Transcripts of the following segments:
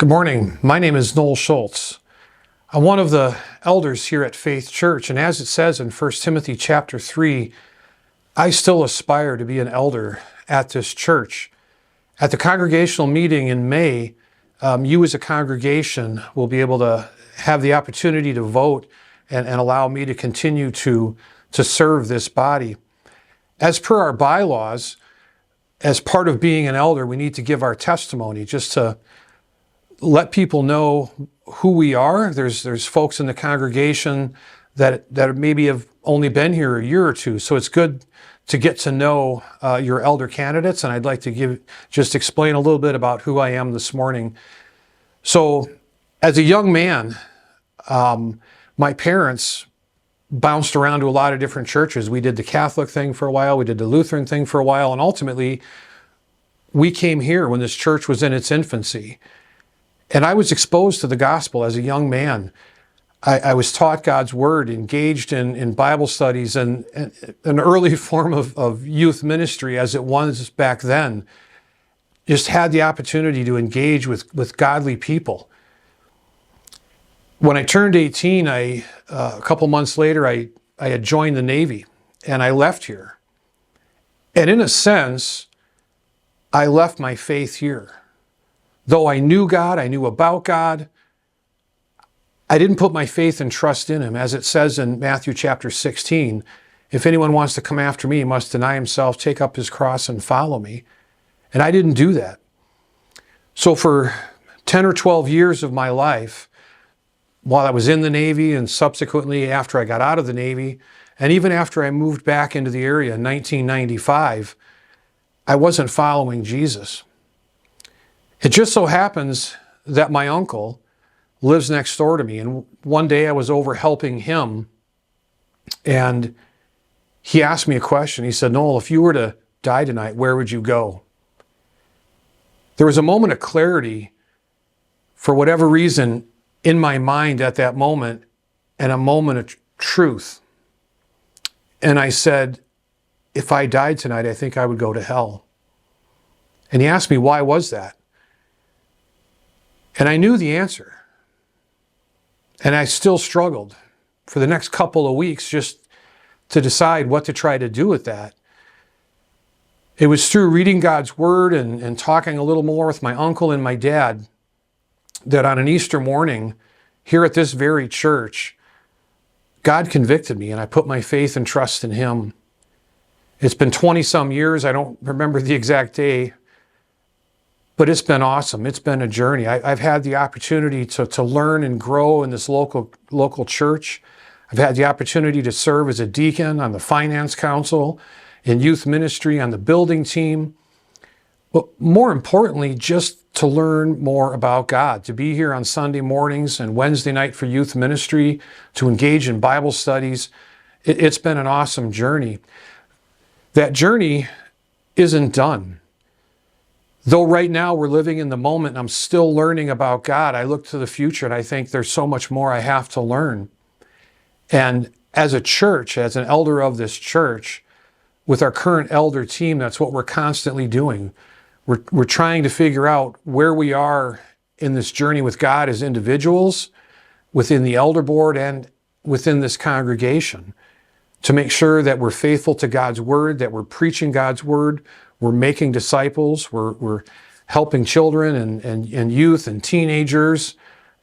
Good morning. My name is Noel Schultz. I'm one of the elders here at Faith Church, and as it says in 1 Timothy chapter 3, I still aspire to be an elder at this church. At the congregational meeting in May, you as a congregation will be able to have the opportunity to vote and allow me to continue to serve this body. As per our bylaws, as part of being an elder, we need to give our testimony just to let people know who we are. There's folks in the congregation that maybe have only been here a year or two, so it's good to get to know your elder candidates, and I'd like to just explain a little bit about who I am this morning. So, as a young man, my parents bounced around to a lot of different churches. We did the Catholic thing for a while, we did the Lutheran thing for a while, and ultimately, we came here when this church was in its infancy. And I was exposed to the gospel as a young man. I was taught God's word, engaged in Bible studies and an early form of youth ministry as it was back then. Just had the opportunity to engage with godly people. When I turned 18, a couple months later, I had joined the Navy and I left here. And in a sense, I left my faith here. Though I knew God, I knew about God, I didn't put my faith and trust in Him. As it says in Matthew chapter 16, if anyone wants to come after me, he must deny himself, take up his cross, and follow me. And I didn't do that. So for 10 or 12 years of my life, while I was in the Navy and subsequently after I got out of the Navy, and even after I moved back into the area in 1995, I wasn't following Jesus. It just so happens that my uncle lives next door to me. And one day I was over helping him and he asked me a question. He said, "Noel, if you were to die tonight, where would you go?" There was a moment of clarity for whatever reason in my mind at that moment, and a moment of truth. And I said, if I died tonight, I think I would go to hell. And he asked me, why was that? And I knew the answer. And I still struggled for the next couple of weeks just to decide what to try to do with that. It was through reading God's Word and talking a little more with my uncle and my dad that on an Easter morning here at this very church, God convicted me and I put my faith and trust in Him. It's been 20-some years. I don't remember the exact day. But it's been awesome. It's been a journey. I've had the opportunity to learn and grow in this local church. I've had the opportunity to serve as a deacon on the finance council, in youth ministry, on the building team. But more importantly, just to learn more about God, to be here on Sunday mornings and Wednesday night for youth ministry, to engage in Bible studies. It's been an awesome journey. That journey isn't done. Though right now we're living in the moment and I'm still learning about God, I look to the future and I think there's so much more I have to learn. And as a church, as an elder of this church, with our current elder team, that's what we're constantly doing. We're trying to figure out where we are in this journey with God as individuals, within the elder board and within this congregation, to make sure that we're faithful to God's Word, that we're preaching God's Word, we're making disciples, we're helping children and youth and teenagers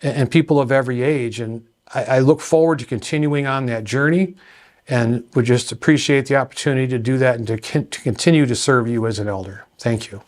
and people of every age. And I look forward to continuing on that journey and would just appreciate the opportunity to do that and to continue to serve you as an elder. Thank you.